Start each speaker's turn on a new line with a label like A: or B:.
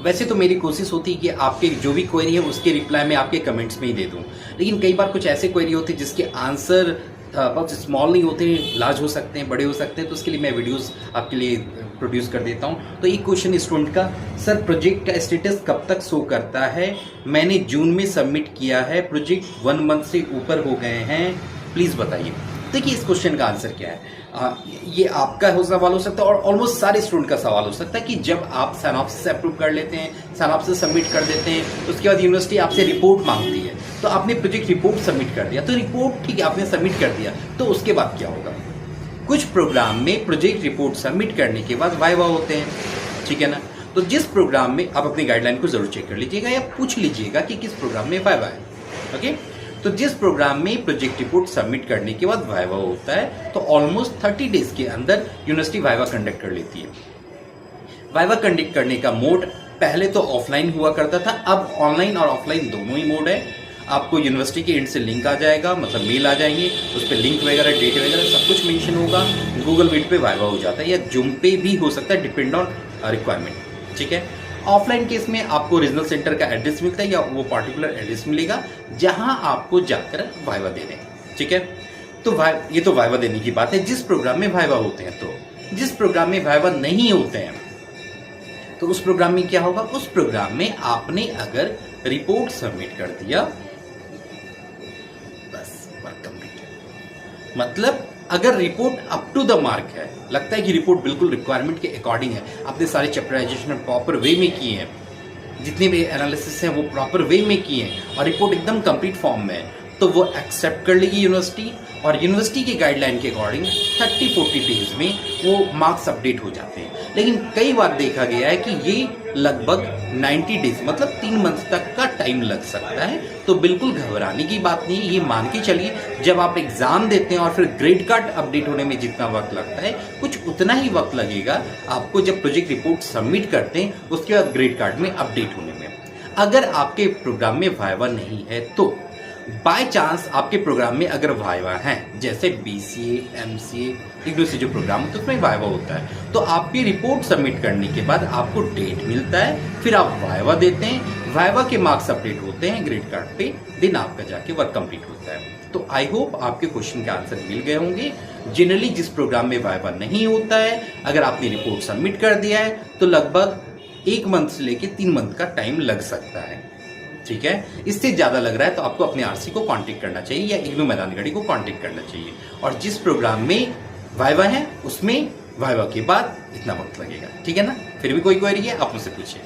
A: वैसे तो मेरी कोशिश होती है कि आपके जो भी क्वेरी है उसके रिप्लाई मैं आपके कमेंट्स में ही दे दूं, लेकिन कई बार कुछ ऐसे क्वेरी होते हैं जिसके आंसर बहुत स्मॉल नहीं होते, लार्ज हो सकते हैं, बड़े हो सकते हैं, तो उसके लिए मैं वीडियोस आपके लिए प्रोड्यूस कर देता हूं। तो एक क्वेश्चन स्टूडेंट का, सर प्रोजेक्ट का स्टेटस कब तक शो करता है? मैंने जून में सबमिट किया है, प्रोजेक्ट 1 मंथ से ऊपर हो गए हैं, प्लीज़ बताइए। देखिए इस क्वेश्चन का आंसर क्या है। ये आपका सवाल हो सकता है और ऑलमोस्ट सारे स्टूडेंट का सवाल हो सकता है कि जब आप साइनॉप्सिस अप्रूव कर लेते हैं, साइनॉप्सिस सबमिट कर देते हैं, उसके बाद यूनिवर्सिटी आपसे रिपोर्ट मांगती है, तो आपने प्रोजेक्ट रिपोर्ट सबमिट कर दिया, तो रिपोर्ट ठीक है आपने सबमिट कर दिया, तो उसके बाद क्या होगा? कुछ प्रोग्राम में प्रोजेक्ट रिपोर्ट सबमिट करने के बाद वाइवा होते हैं, ठीक है ना। तो जिस प्रोग्राम में आप अपनी गाइडलाइन को जरूर चेक कर लीजिएगा या पूछ लीजिएगा कि किस प्रोग्राम में वाइवा है, ओके। तो जिस प्रोग्राम में प्रोजेक्ट रिपोर्ट सबमिट करने के बाद वाइवा होता है, तो ऑलमोस्ट 30 डेज के अंदर यूनिवर्सिटी वाइवा कंडक्ट कर लेती है। वाइवा कंडक्ट करने का मोड पहले तो ऑफलाइन हुआ करता था, अब ऑनलाइन और ऑफलाइन दोनों ही मोड है। आपको यूनिवर्सिटी के एंड से लिंक आ जाएगा, मतलब मेल आ जाएंगे, उस पर लिंक वगैरह, डेट वगैरह सब कुछ मेंशन होगा। गूगल मीट पे वाइवा हो जाता है या जूम पे भी हो सकता है, डिपेंड ऑन रिक्वायरमेंट, ठीक है। ऑफलाइन केस में आपको रीजनल सेंटर का एड्रेस मिलता है या वो पार्टिकुलर एड्रेस मिलेगा जहां आपको जाकर वाइवा देने, ठीक है। तो ये तो वाइवा देने की बात है जिस प्रोग्राम में वाइवा होते हैं। तो जिस प्रोग्राम में वाइवा नहीं होते हैं, तो उस प्रोग्राम में क्या होगा? उस प्रोग्राम में आपने अगर रिपोर्ट सबमिट कर दिया, बस वर्क कंप्लीट। मतलब अगर report up to the mark है, लगता है कि रिपोर्ट बिल्कुल रिक्वायरमेंट के अकॉर्डिंग है, आपने सारे चैप्टराइजेशन प्रॉपर वे में किए हैं, जितने भी एनालिसिस हैं वो प्रॉपर वे में किए हैं और रिपोर्ट एकदम कंप्लीट फॉर्म में है, तो वो एक्सेप्ट कर लेगी यूनिवर्सिटी और यूनिवर्सिटी के गाइडलाइन के अकॉर्डिंग 30-40 डेज में वो मार्क्स अपडेट हो जाते हैं। लेकिन कई बार देखा गया है कि ये लगभग 90 डेज मतलब 3 मंथ तक का टाइम लग सकता है। तो बिल्कुल घबराने की बात नहीं है, ये मान के चलिए जब आप एग्जाम देते हैं और फिर ग्रेड कार्ड अपडेट होने में जितना वक्त लगता है, कुछ उतना ही वक्त लगेगा आपको जब प्रोजेक्ट रिपोर्ट सबमिट करते हैं उसके बाद ग्रेड कार्ड में अपडेट होने में। अगर आपके प्रोग्राम में वाइवा नहीं है, तो बाय चांस आपके प्रोग्राम में अगर वाइवा है, जैसे BCA, MCA, इग्नू से जो प्रोग्राम होता है उसमें वाइवा होता है, तो आपकी रिपोर्ट सबमिट करने के बाद आपको डेट मिलता है, फिर आप वाइवा देते हैं, वाइवा के मार्क्स अपडेट होते हैं ग्रेड कार्ड पे, दिन आपका जाके वर्क कंप्लीट होता है। तो आई होप आपके क्वेश्चन के आंसर मिल गए होंगे। जनरली जिस प्रोग्राम में वाइवा नहीं होता है, अगर आपने रिपोर्ट सबमिट कर दिया है, तो लगभग 1 मंथ से लेके 3 मंथ का टाइम लग सकता है, ठीक है। इससे ज्यादा लग रहा है तो आपको अपने RC को कांटेक्ट करना चाहिए या इग्नू मैदानगढ़ी को कांटेक्ट करना चाहिए। और जिस प्रोग्राम में वाइवा है उसमें वाइवा के बाद इतना वक्त लगेगा, ठीक है ना। फिर भी कोई क्वेरी है आप मुझसे पूछिए।